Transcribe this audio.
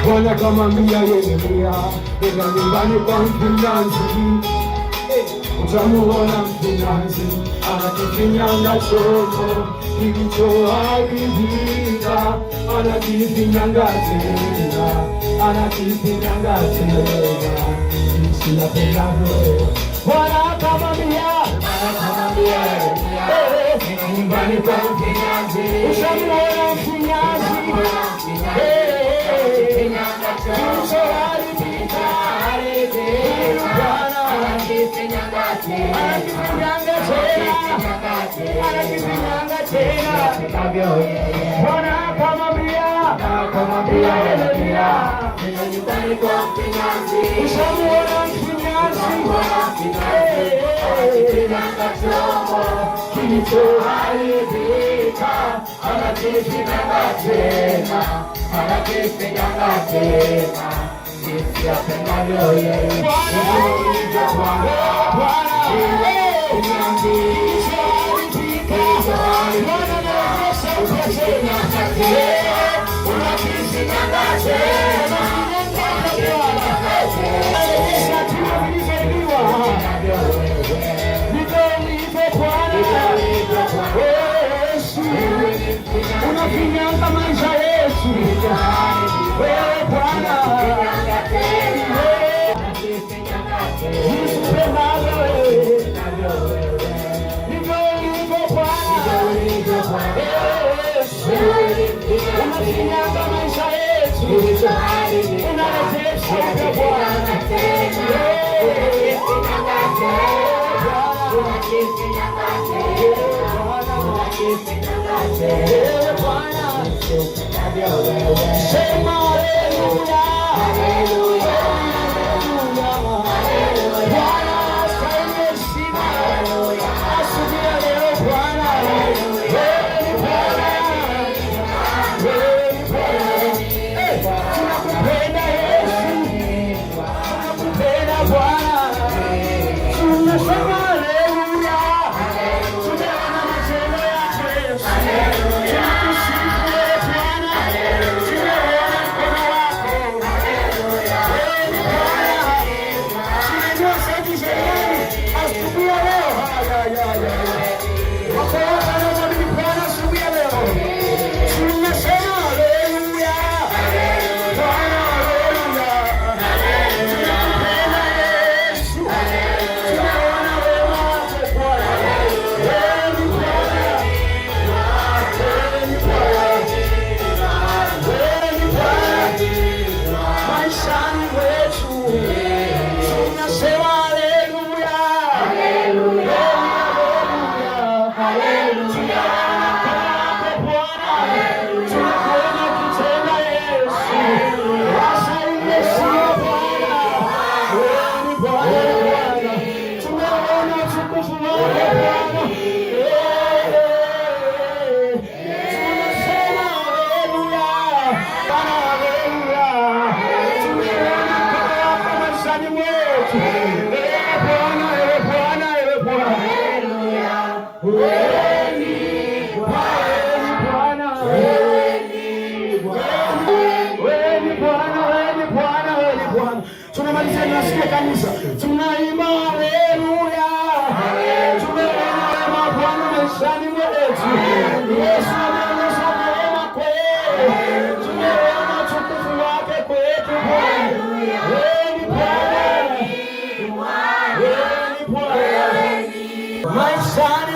Bwana akamwambia Yeremia, nenda nyumbani kwa mfinyanzi, utamuona mfinyanzi anakifinyanga chombo kilichoharibika, anakifinyanga tena, anakifinyanga tena, jinsi apendavyo. Bwana akamwambia Yeremia, nenda nyumbani kwa mfinyanzi, utamuona mfinyanzi kilichoharibika, Bwana anakifinyanga tena, anakifinyanga tena. Bwana akamwambia Yeremia, nenda nyumbani kwa mfinyanzi, utamuona mfinyanzi anakifinyanga chombo kilichoharibika, anakifinyanga tena, anakifinyanga tena, jinsi apendavyo yeye. Unafinyanga maisha yetu wewe Bwana, usipendavyo wewe, ndivyo ulivyo Bwana. Unafinyanga maisha yetu, unarejesha upya Bwana. Sema haleluya, haleluya, Bwana astahili heshima, asubuhi leo Bwana, tunakupenda Yesu, tunakupenda Bwana, tunasema haleluya, tumeona matendo yako Yesu, tunakusifu wewe Bwana, tumeona mkono wako, tunajua sauti za Mungu asubuhi ya leo. Wako wanaomwamini Bwana asubuhi ya leo, tunasema haleluya, Bwana haleluya, tunakupenda Yesu, tumeona wema wako Bwana, wewe ni Bwana, wewe ni Bwana, wewe ni Bwana maishani mwetu, tunasema haleluya, haleluya, haleluya. Tunakuona ukitenda Yesu, astahili heshima Bwana, wewe ni Bwana. Tumeona utukufu wako Bwana, tunasema haleluya, Bwana haleluya. Tumeona mkono wako maishani mwetu, ewe Bwana, ewe Bwana, ewe Bwana, wewe ni Bwana, wewe ni Bwana, wewe ni Bwana, wewe ni Bwana. Tunamalizia, tunasikia kanisa, tunaimba haleluya, tumeona wema Bwana maishani mwetu. Yesu ameonyesha neema kwetu, tumeona utukufu wake kwetu Bwana. Wewe ni Bwana, wewe ni Bwana maishani